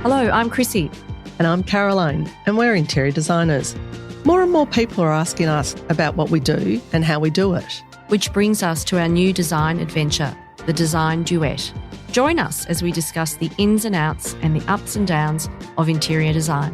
Hello, I'm Chrissy. And I'm Caroline, and we're interior designers. More and more people are asking us about what we do and how we do it. Which brings us to our new design adventure, the Design Duet. Join us as we discuss the ins and outs and the ups and downs of interior design.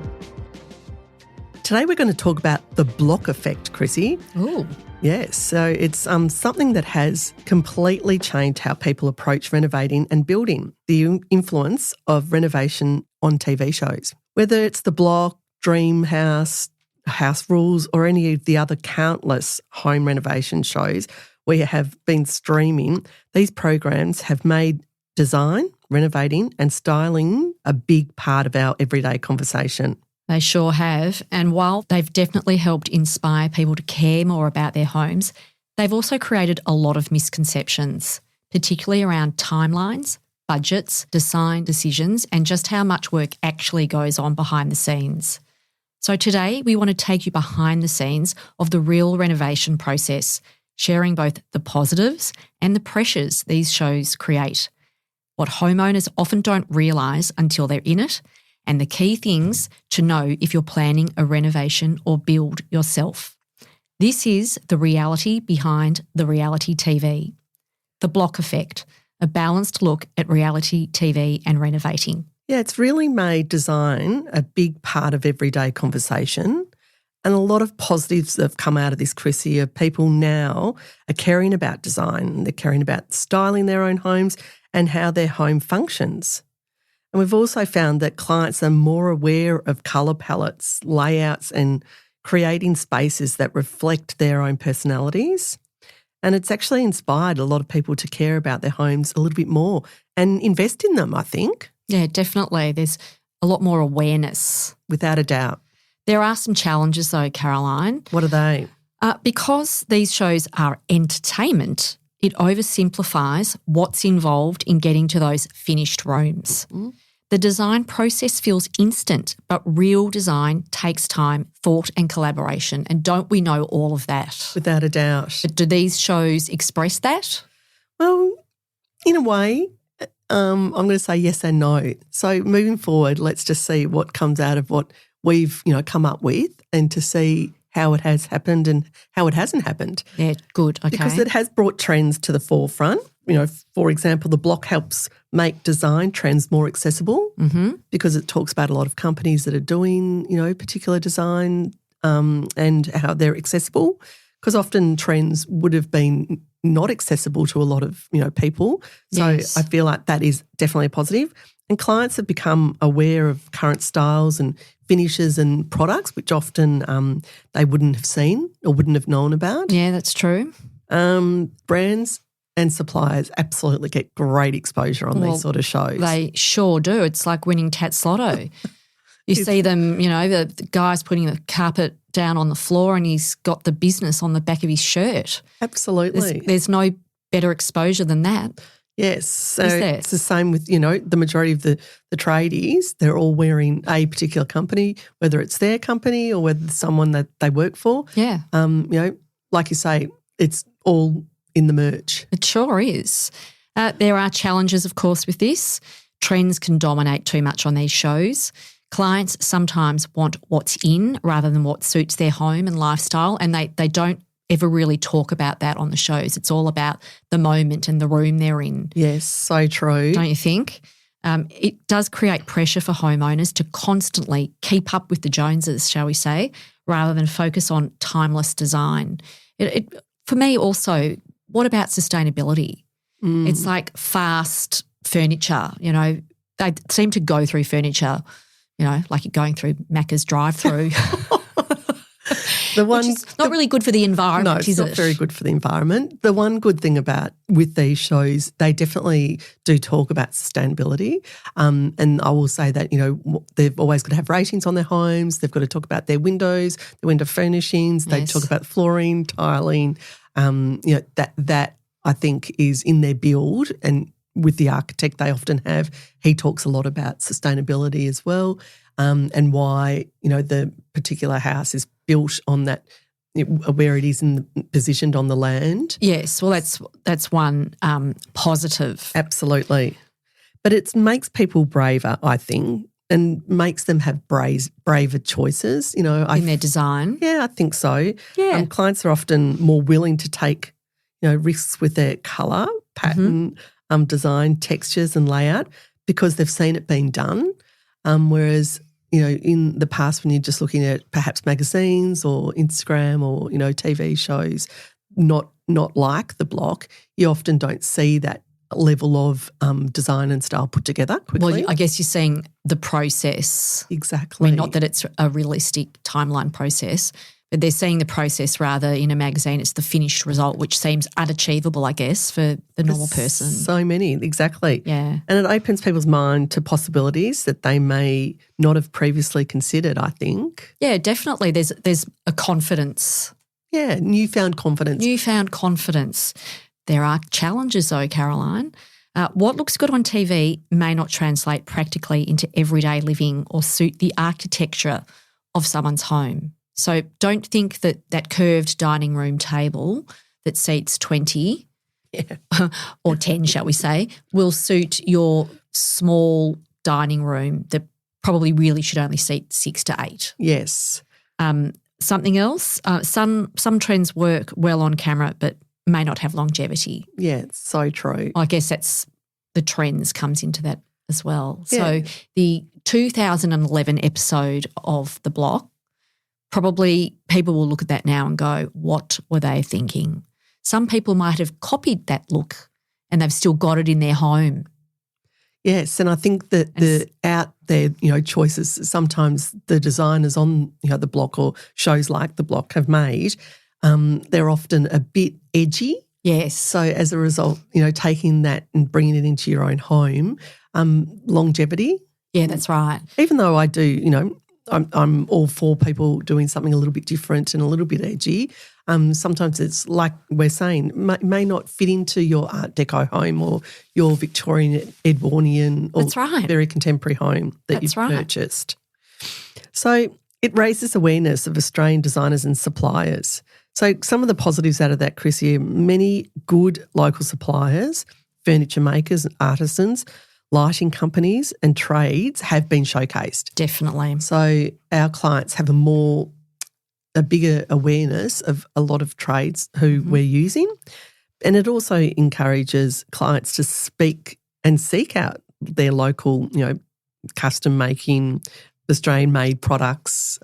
Today we're going to talk about the block effect, Chrissy. Ooh. Yes, so it's something that has completely changed how people approach renovating and building, the influence of renovation on TV shows. Whether it's The Block, Dream House, House Rules, or any of the other countless home renovation shows we have been streaming, these programs have made design, renovating and styling a big part of our everyday conversation. They sure have. And while they've definitely helped inspire people to care more about their homes, they've also created a lot of misconceptions, particularly around timelines, budgets, design decisions, and just how much work actually goes on behind the scenes. So today we want to take you behind the scenes of the real renovation process, sharing both the positives and the pressures these shows create, what homeowners often don't realise until they're in it, and the key things to know if you're planning a renovation or build yourself. This is the reality behind the reality TV. The Block Effect, a balanced look at reality TV and renovating. Yeah, it's really made design a big part of everyday conversation, and a lot of positives that have come out of this, Chrissy, of people now are caring about design. They're caring about styling their own homes and how their home functions. And we've also found that clients are more aware of colour palettes, layouts and creating spaces that reflect their own personalities. And it's actually inspired a lot of people to care about their homes a little bit more and invest in them, I think. Yeah, definitely. There's a lot more awareness. Without a doubt. There are some challenges though, Caroline. What are they? Because these shows are entertainment, it oversimplifies what's involved in getting to those finished rooms. Mm-hmm. The design process feels instant, but real design takes time, thought and collaboration. And don't we know all of that? Without a doubt. But do these shows express that? Well, in a way, I'm going to say yes and no. So moving forward, let's just see what comes out of what we've, come up with and to see how it has happened and how it hasn't happened. Yeah, good, okay. Because it has brought trends to the forefront. For example, The Block helps make design trends more accessible because it talks about a lot of companies that are doing, particular design and how they're accessible, because often trends would have been not accessible to a lot of, people. So yes. I feel like that is definitely a positive. And clients have become aware of current styles and finishes and products, which often they wouldn't have seen or wouldn't have known about. Yeah, that's true. Brands and suppliers absolutely get great exposure on these sort of shows. They sure do. It's like winning Tats Lotto. You see them, the guy's putting the carpet down on the floor and he's got the business on the back of his shirt. Absolutely. There's no better exposure than that. Yes. So it's the same with, the majority of the tradies, they're all wearing a particular company, whether it's their company or whether it's someone that they work for. Yeah. Like you say, it's all in the merch. It sure is. There are challenges, of course, with this. Trends can dominate too much on these shows. Clients sometimes want what's in rather than what suits their home and lifestyle, and they don't ever really talk about that on the shows. It's all about the moment and the room they're in. Yes, so true. Don't you think? It does create pressure for homeowners to constantly keep up with the Joneses, shall we say, rather than focus on timeless design. For me also, what about sustainability? It's like fast furniture, they seem to go through furniture, like you're going through Macca's drive-through. Which is not really good for the environment, is it? No, it's not very good for the environment. The one good thing with these shows, they definitely do talk about sustainability. And I will say that, they've always got to have ratings on their homes. They've got to talk about their windows, their window furnishings. They talk about flooring, tiling. That I think is in their build, and with the architect they often have, he talks a lot about sustainability as well, and why the particular house is built on that, where it is positioned on the land. Yes, well that's one positive. Absolutely, but it makes people braver, I think, and makes them have braver choices. You know, in their design. Yeah, I think so. Yeah. Clients are often more willing to take, you know, risks with their colour, pattern, design, textures and layout because they've seen it being done. Whereas, you know, in the past when you're just looking at perhaps magazines or Instagram or, you know, TV shows, not like the block, you often don't see that level of design and style put together quickly. Well, I guess you're seeing the process. Exactly. I mean, not that it's a realistic timeline process, but they're seeing the process rather in a magazine. It's the finished result, which seems unachievable, I guess, for the normal person. So many, exactly. Yeah. And it opens people's mind to possibilities that they may not have previously considered, I think. Yeah, definitely. There's a confidence. Yeah, newfound confidence. Newfound confidence. There are challenges though, Caroline. What looks good on TV may not translate practically into everyday living or suit the architecture of someone's home. So don't think that curved dining room table that seats 20 or 10, shall we say, will suit your small dining room that probably really should only seat 6 to 8. Yes. Something else, some trends work well on camera but may not have longevity. Yeah, it's so true. I guess that's the trends comes into that as well. Yeah. So the 2011 episode of The Block, probably people will look at that now and go, what were they thinking? Some people might have copied that look and they've still got it in their home. Yes, and I think that the out there, you know, choices sometimes the designers on, you know, The Block or shows like The Block have made, they're often a bit edgy. Yes. So as a result, you know, taking that and bringing it into your own home, longevity. Yeah, that's right. Even though I do, you know, I'm all for people doing something a little bit different and a little bit edgy. Sometimes it's like we're saying, may not fit into your Art Deco home or your Victorian Edwardian or very contemporary home that you've purchased. So it raises awareness of Australian designers and suppliers. So some of the positives out of that, Chris, here, many good local suppliers, furniture makers, artisans, lighting companies and trades have been showcased. Definitely. So our clients have a bigger awareness of a lot of trades who we're using. And it also encourages clients to speak and seek out their local, you know, custom making, Australian-made products,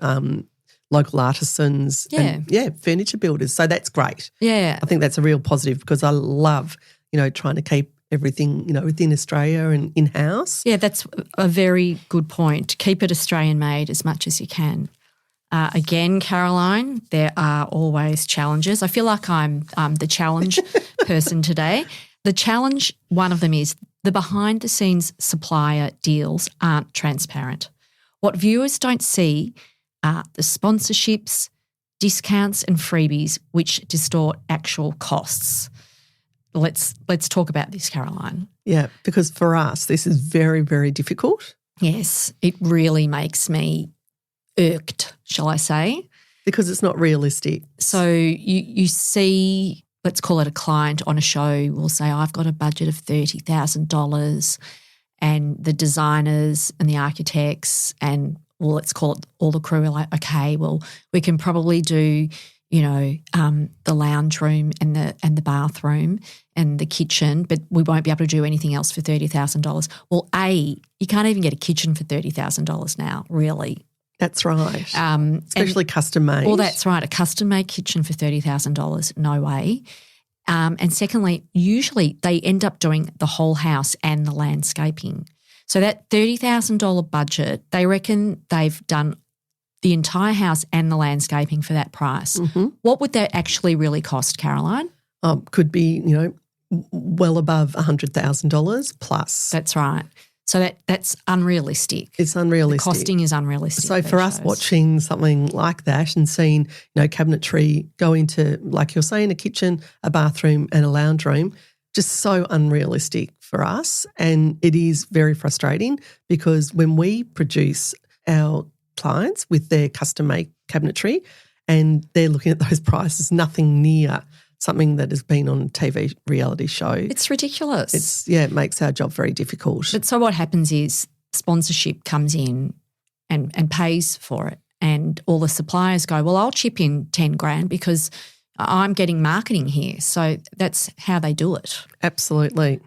local artisans, and furniture builders. So that's great. Yeah. I think that's a real positive because I love, you know, trying to keep everything, you know, within Australia and in-house. Yeah, that's a very good point. Keep it Australian-made as much as you can. Again, Caroline, there are always challenges. I feel like I'm the challenge person today. The challenge, one of them is the behind-the-scenes supplier deals aren't transparent. What viewers don't see are the sponsorships, discounts and freebies which distort actual costs. Let's talk about this, Caroline. Yeah, because for us this is very, very difficult. Yes, it really makes me irked, shall I say. Because it's not realistic. So you see, let's call it a client on a show will say, I've got a budget of $30,000 and the designers and the architects and, well, let's call it all the crew are like, okay, well, we can probably do, you know, the lounge room and the bathroom and the kitchen, but we won't be able to do anything else for $30,000. Well, you can't even get a kitchen for $30,000 now, really. That's right. Especially custom made. Well, that's right. A custom made kitchen for $30,000, no way. And secondly, usually they end up doing the whole house and the landscaping. So that $30,000 budget, they reckon they've done the entire house and the landscaping for that price. Mm-hmm. What would that actually really cost, Caroline? Could be, you know, well above $100,000 plus. That's right. So that's unrealistic. It's unrealistic. The costing is unrealistic. So for us watching something like that and seeing, you know, cabinetry go into, like you're saying, a kitchen, a bathroom and a lounge room, just so unrealistic for us. And it is very frustrating because when we produce our clients with their custom-made cabinetry and they're looking at those prices, nothing near something that has been on a TV reality show. It's ridiculous. It makes our job very difficult. But so what happens is sponsorship comes in and pays for it, and all the suppliers go, well, I'll chip in 10 grand because I'm getting marketing here. So that's how they do it. Absolutely.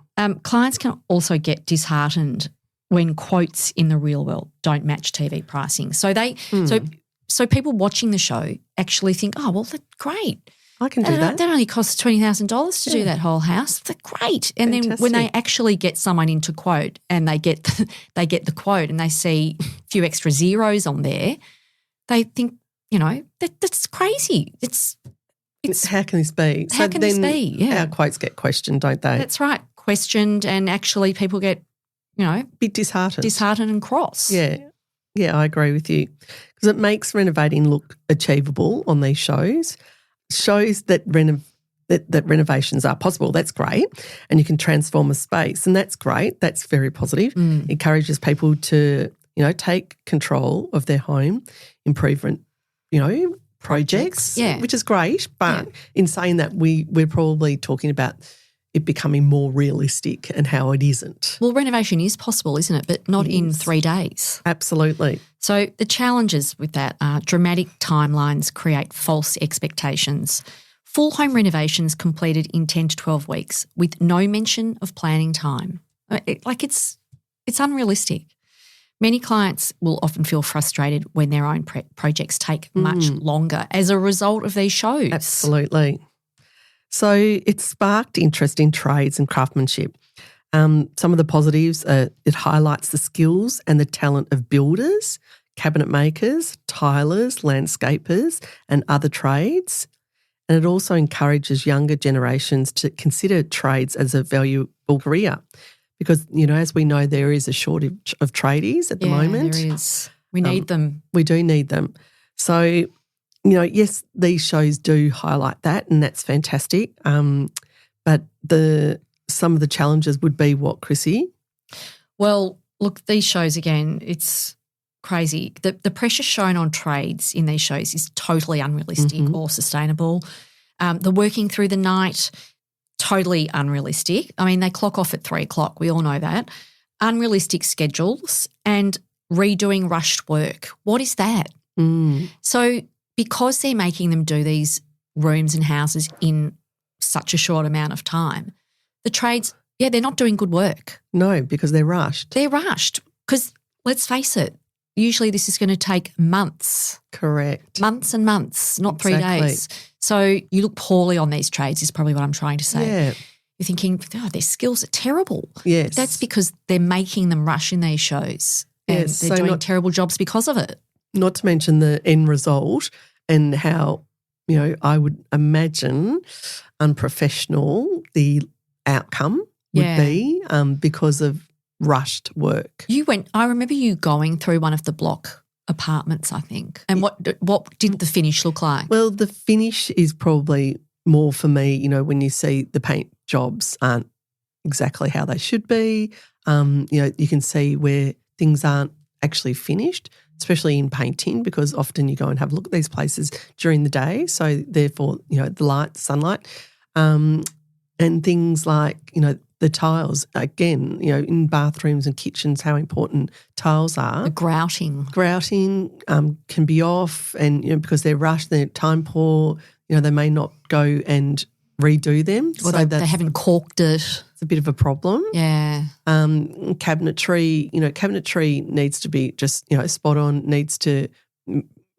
Clients can also get disheartened when quotes in the real world don't match TV pricing. So so people watching the show actually think, oh, well, that's great. I can do that. That only costs $20,000 to do that whole house. That's great. And Fantastic. then when they actually get someone into quote and they get the quote and they see a few extra zeros on there, they think, that's crazy. It's how can this be? How can this be? Yeah. Our quotes get questioned, don't they? That's right. Questioned, and actually people get, bit disheartened. Disheartened and cross. Yeah. Yeah, I agree with you. Because it makes renovating look achievable on these shows. Shows that that renovations are possible. That's great. And you can transform a space, and that's great. That's very positive. Encourages people to, take control of their home improvement, projects, which is great. But in saying that, we're probably talking about it becoming more realistic and how it isn't. Well, renovation is possible, isn't it? But not in 3 days. Absolutely. So the challenges with that are dramatic timelines create false expectations. Full home renovations completed in 10 to 12 weeks with no mention of planning time. It's unrealistic. Many clients will often feel frustrated when their own projects take much longer as a result of these shows. Absolutely. So it sparked interest in trades and craftsmanship. Some of the positives are it highlights the skills and the talent of builders, cabinet makers, tilers, landscapers and other trades. And it also encourages younger generations to consider trades as a valuable career because, as we know, there is a shortage of tradies at the moment. There is. We need them. We do need them. So, yes, these shows do highlight that, and that's fantastic. But some of the challenges would be what, Chrissy? Well, look, these shows, again, it's crazy. The pressure shown on trades in these shows is totally unrealistic or sustainable. The working through the night, totally unrealistic. I mean, they clock off at 3 o'clock. We all know that. Unrealistic schedules and redoing rushed work. What is that? So because they're making them do these rooms and houses in such a short amount of time, the trades, they're not doing good work. No, because they're rushed. They're rushed because, let's face it, usually this is going to take months. Correct. Months and months, not 3 days. So you look poorly on these trades is probably what I'm trying to say. Yeah. You're thinking, their skills are terrible. Yes. But that's because they're making them rush in these shows and they're doing terrible jobs because of it. Not to mention the end result and how, I would imagine unprofessional the outcome would be because of rushed work. I remember you going through one of the block apartments, I think. And what did the finish look like? Well, the finish is probably more for me, when you see the paint jobs aren't exactly how they should be. You can see where things aren't actually finished, especially in painting, because often you go and have a look at these places during the day. So therefore, the light, sunlight, and things like, the tiles, again, in bathrooms and kitchens, how important tiles are. The grouting. Grouting can be off and, because they're rushed, they're time poor, they may not go and redo them. Or so they haven't corked it. It's a bit of a problem. Yeah. Cabinetry needs to be just, spot on, needs to,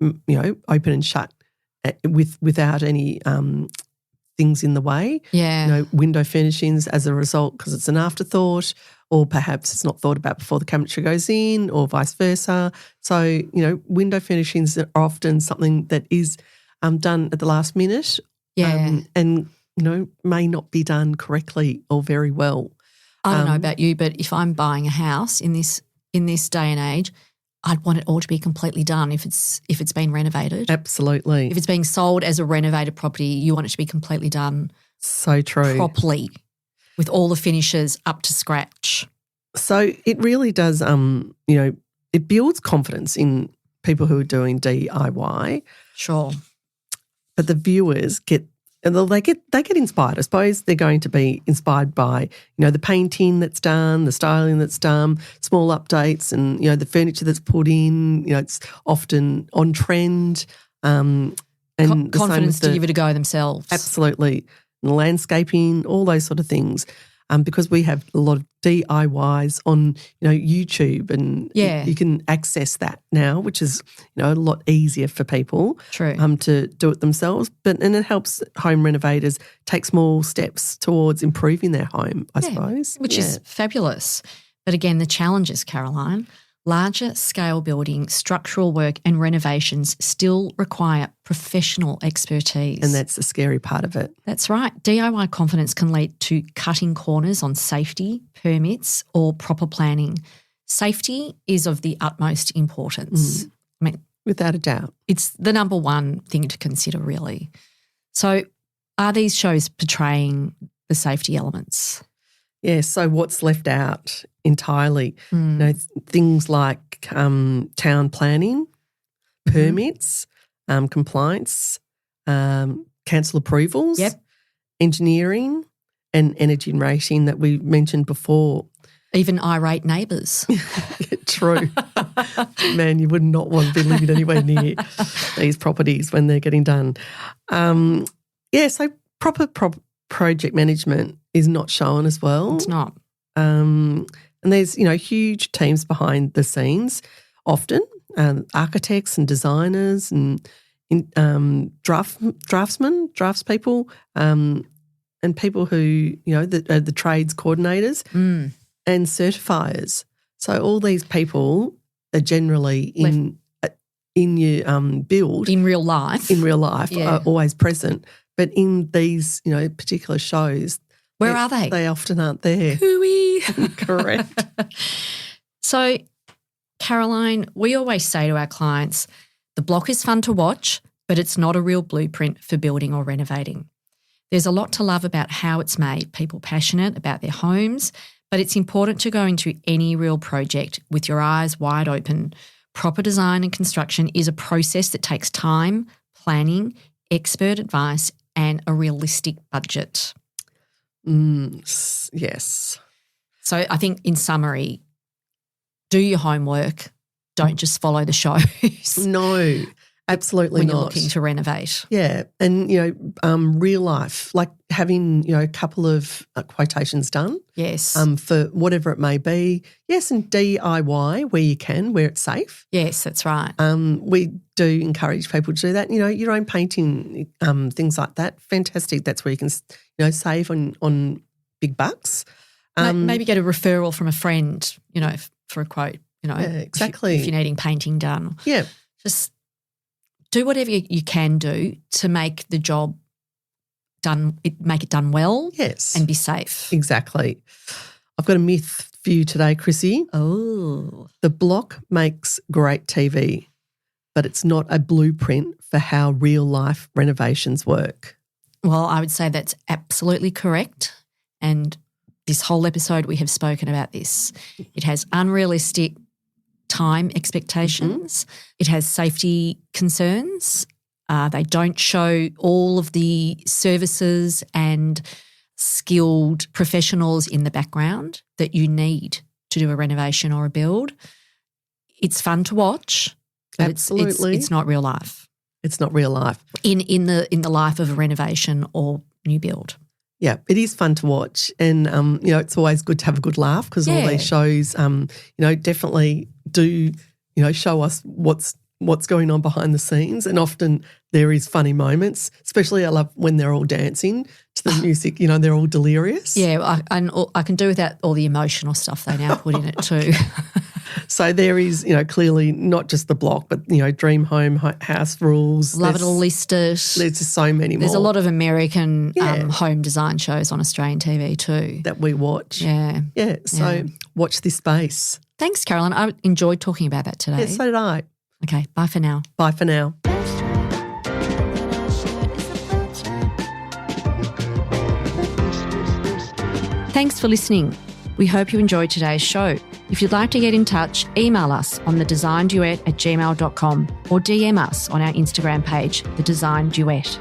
open and shut without any things in the way. Yeah. Window furnishings as a result because it's an afterthought, or perhaps it's not thought about before the cabinetry goes in, or vice versa. So, window furnishings are often something that is done at the last minute. Yeah. And may not be done correctly or very well. I don't know about you, but if I'm buying a house in this day and age, I'd want it all to be completely done if it's been renovated. Absolutely. If it's being sold as a renovated property, you want it to be completely done. So true. Properly, with all the finishes up to scratch. So it really does, it builds confidence in people who are doing DIY. Sure. But the viewers get And they get inspired. I suppose they're going to be inspired by, the painting that's done, the styling that's done, small updates, and the furniture that's put in. It's often on trend. And confidence to give it a go themselves. Absolutely, and landscaping, all those sort of things. Because we have a lot of DIYs on, YouTube, and you can access that now, which is, a lot easier for people. True. To do it themselves. And it helps home renovators take small steps towards improving their home, I suppose. Which is fabulous. But again, the challenges, Caroline, larger scale building, structural work and renovations still require professional expertise. And that's the scary part of it. That's right. DIY confidence can lead to cutting corners on safety, permits or proper planning. Safety is of the utmost importance. I mean, without a doubt. It's the number one thing to consider, really. So are these shows portraying the safety elements? Yeah, so what's left out entirely? Things like town planning, permits, compliance, council approvals, engineering and energy and rating that we mentioned before. Even irate neighbours. True. Man, you would not want to be living anywhere near these properties when they're getting done. So proper project management is not shown as well. It's not. And there's, huge teams behind the scenes, often architects and designers and draftspeople, and people who, the trades coordinators and certifiers. So all these people are generally in your build. In real life. Are always present. But in these, particular shows, where are they? They often aren't there. Hooey. Correct. So, Caroline, we always say to our clients, the block is fun to watch, but it's not a real blueprint for building or renovating. There's a lot to love about how it's made, people passionate about their homes, but it's important to go into any real project with your eyes wide open. Proper design and construction is a process that takes time, planning, expert advice, and a realistic budget. Yes. So I think in summary, do your homework. Don't just follow the shows. No, absolutely when not. When you're looking to renovate. Yeah, and, real life, like having, a couple of quotations done. Yes. For whatever it may be. Yes, and DIY where you can, where it's safe. Yes, that's right. We do encourage people to do that. Your own painting, things like that. Fantastic. That's where you can, save on big bucks. Maybe get a referral from a friend, for a quote, Yeah, exactly. If you're needing painting done. Yeah. Just do whatever you can do to make the job make it done well. Yes. And be safe. Exactly. I've got a myth for you today, Chrissy. Oh. The block makes great TV, but it's not a blueprint for how real life renovations work. Well, I would say that's absolutely correct. And this whole episode we have spoken about this. It has unrealistic time expectations. It has safety concerns. They don't show all of the services and skilled professionals in the background that you need to do a renovation or a build. It's fun to watch, but Absolutely. It's not real life. It's not real life. In the life of a renovation or new build. Yeah, it is fun to watch, and it's always good to have a good laugh because all these shows, definitely do, show us what's going on behind the scenes, and often there is funny moments. Especially, I love when they're all dancing to the music. They're all delirious. Yeah, I can do without all the emotional stuff they now put in it too. So there is, clearly not just the block, but, dream home, house rules. Love It'll List It. There's just so many more. There's a lot of American home design shows on Australian TV too. That we watch. Yeah. Yeah, so watch this space. Thanks, Caroline. I enjoyed talking about that today. Yeah, so did I. Okay, bye for now. Bye for now. Thanks for listening. We hope you enjoyed today's show. If you'd like to get in touch, email us on thedesignduet@gmail.com or DM us on our Instagram page, The Design Duet.